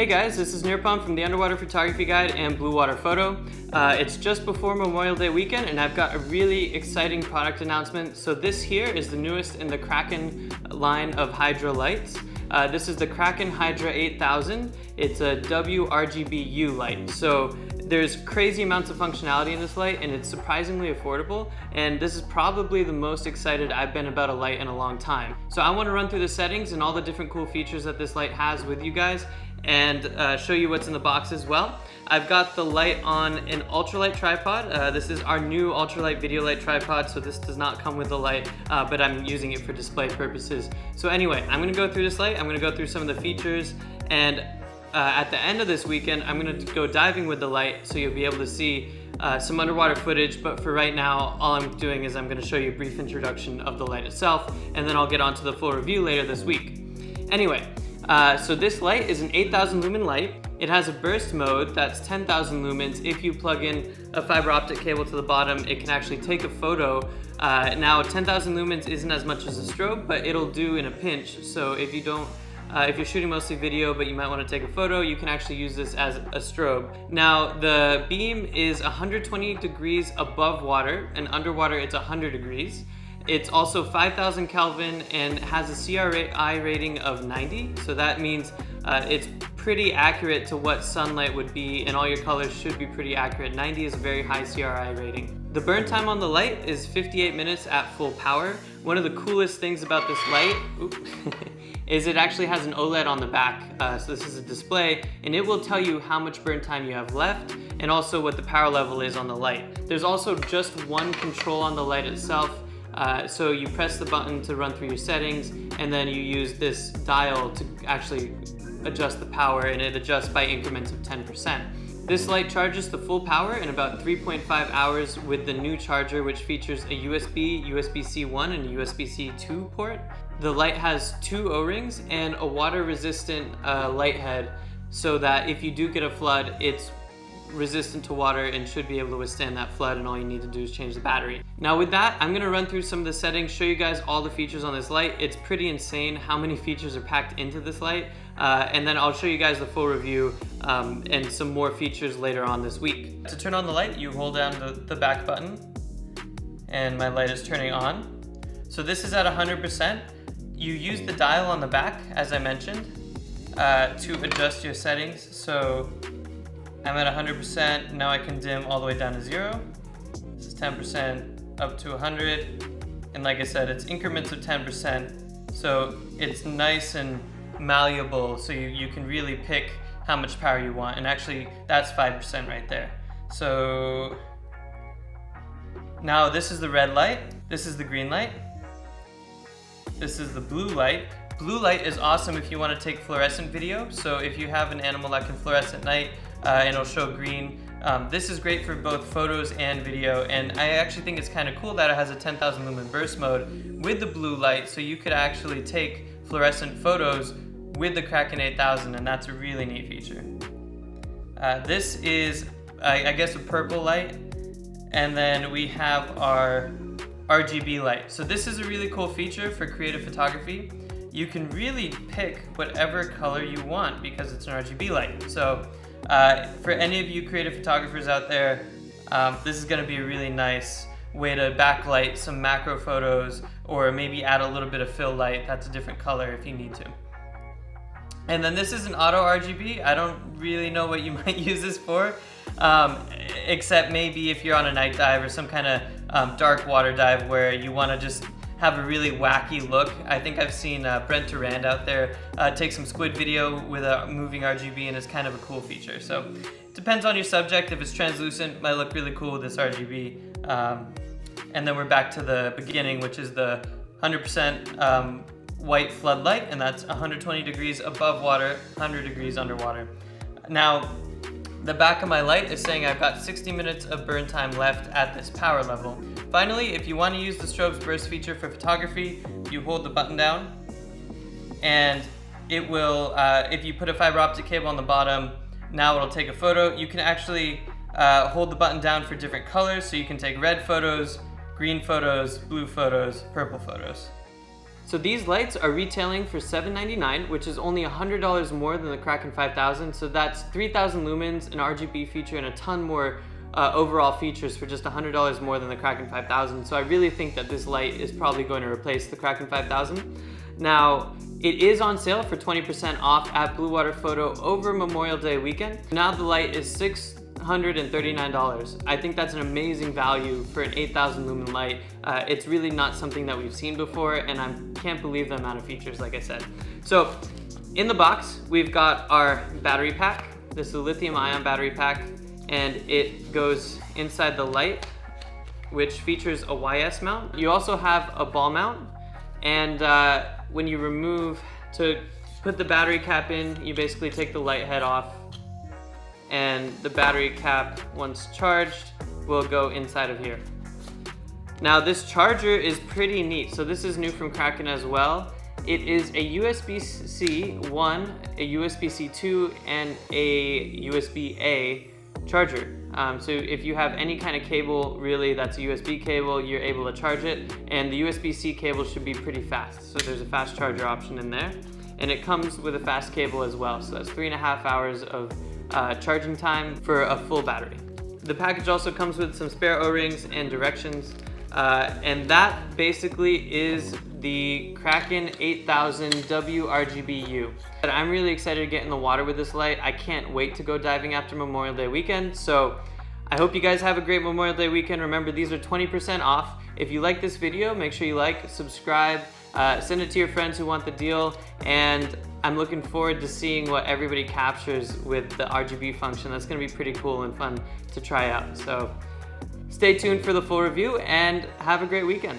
Hey guys, this is Nirpam from the Underwater Photography Guide and Blue Water Photo. It's just before Memorial Day weekend and I've got a really exciting product announcement. So this here is the newest in the Kraken line of Hydra lights. This is the Kraken Hydra 8000. It's a WRGBU light. So there's crazy amounts of functionality in this light and it's surprisingly affordable. And this is probably the most excited I've been about a light in a long time. So I want to run through the settings and all the different cool features that this light has with you guys and show you what's in the box as well. I've got the light on an ultralight tripod. This is our new ultralight video light tripod, so this does not come with the light, but I'm using it for display purposes. So anyway, I'm gonna go through this light, I'm gonna go through some of the features, and at the end of this weekend, I'm gonna go diving with the light, so you'll be able to see some underwater footage, but for right now, all I'm doing is I'm gonna show you a brief introduction of the light itself, and then I'll get onto the full review later this week. Anyway, so this light is an 8,000 lumen light. It has a burst mode that's 10,000 lumens. If you plug in a fiber optic cable to the bottom, it can actually take a photo. Now 10,000 lumens isn't as much as a strobe, but it'll do in a pinch. So if you don't, if you're shooting mostly video, but you might want to take a photo, you can actually use this as a strobe. Now the beam is 120 degrees above water, and underwater it's 100 degrees. It's also 5,000 Kelvin and has a CRI rating of 90. So that means it's pretty accurate to what sunlight would be, and all your colors should be pretty accurate. 90 is a very high CRI rating. The burn time on the light is 58 minutes at full power. One of the coolest things about this light is it actually has an OLED on the back. So this is a display, and it will tell you how much burn time you have left and also what the power level is on the light. There's also just one control on the light itself. So you press the button to run through your settings, and then you use this dial to actually adjust the power, and it adjusts by increments of 10%. This light charges the full power in about 3.5 hours with the new charger, which features a USB, USB-C 1 and a USB-C 2 port. The light has 2 O-rings and a water-resistant light head, so that if you do get a flood, it's resistant to water and should be able to withstand that flood, and all you need to do is change the battery. Now with that, I'm gonna run through some of the settings, show you guys all the features on this light. It's pretty insane how many features are packed into this light, and then I'll show you guys the full review and some more features later on this week. To turn on the light, you hold down the back button and my light is turning on. So this is at 100%. You use the dial on the back, as I mentioned, to adjust your settings. So I'm at 100%, now I can dim all the way down to 0. This is 10% up to 100. And like I said, it's increments of 10%. So it's nice and malleable, so you can really pick how much power you want. And actually, that's 5% right there. So now this is the red light, this is the green light, this is the blue light. Blue light is awesome if you want to take fluorescent video. So if you have an animal that can fluoresce at night, and it'll show green. This is great for both photos and video, and I actually think it's kind of cool that it has a 10,000 lumen burst mode with the blue light, so you could actually take fluorescent photos with the Kraken 8000, and that's a really neat feature. This is, I guess, a purple light, and then we have our RGB light. So this is a really cool feature for creative photography. You can really pick whatever color you want because it's an RGB light. So for any of you creative photographers out there, this is going to be a really nice way to backlight some macro photos, or maybe add a little bit of fill light that's a different color if you need to. And then this is an auto RGB. I don't really know what you might use this for, except maybe if you're on a night dive or some kind of dark water dive where you want to just have a really wacky look. I think I've seen Brent Durand out there take some squid video with a moving RGB, and it's kind of a cool feature. So it depends on your subject. If it's translucent, it might look really cool with this RGB. And then we're back to the beginning, which is the 100% white floodlight, and that's 120 degrees above water, 100 degrees underwater. Now, the back of my light is saying I've got 60 minutes of burn time left at this power level. Finally, if you want to use the strobe's burst feature for photography, you hold the button down, and it will, if you put a fiber optic cable on the bottom, now it'll take a photo. You can actually hold the button down for different colors, so you can take red photos, green photos, blue photos, purple photos. So these lights are retailing for $799, which is only $100 more than the Kraken 5000. So that's 3000 lumens, an RGB feature, and a ton more overall features for just $100 more than the Kraken 5000. So I really think that this light is probably going to replace the Kraken 5000. Now, it is on sale for 20% off at Blue Water Photo over Memorial Day weekend. Now the light is $639. I think that's an amazing value for an 8000 lumen light. It's really not something that we've seen before, and I can't believe the amount of features, like I said. So in the box, we've got our battery pack. This is a lithium ion battery pack, and it goes inside the light, which features a YS mount. You also have a ball mount, and when you to put the battery cap in, you basically take the light head off, and the battery cap, once charged, will go inside of here. Now this charger is pretty neat. So this is new from Kraken as well. It is a USB-C 1, a USB-C 2, and a USB-A charger. So if you have any kind of cable, really, that's a USB cable, you're able to charge it, and the USB-C cable should be pretty fast. So there's a fast charger option in there, and it comes with a fast cable as well. So that's 3.5 hours of charging time for a full battery. The package also comes with some spare O-rings and directions, and that basically is the Kraken 8000 WRGBU. But I'm really excited to get in the water with this light. I can't wait to go diving after Memorial Day weekend. So I hope you guys have a great Memorial Day weekend. Remember, these are 20% off. If you like this video, make sure you like, subscribe, send it to your friends who want the deal, and I'm looking forward to seeing what everybody captures with the RGB function. That's gonna be pretty cool and fun to try out. So stay tuned for the full review and have a great weekend.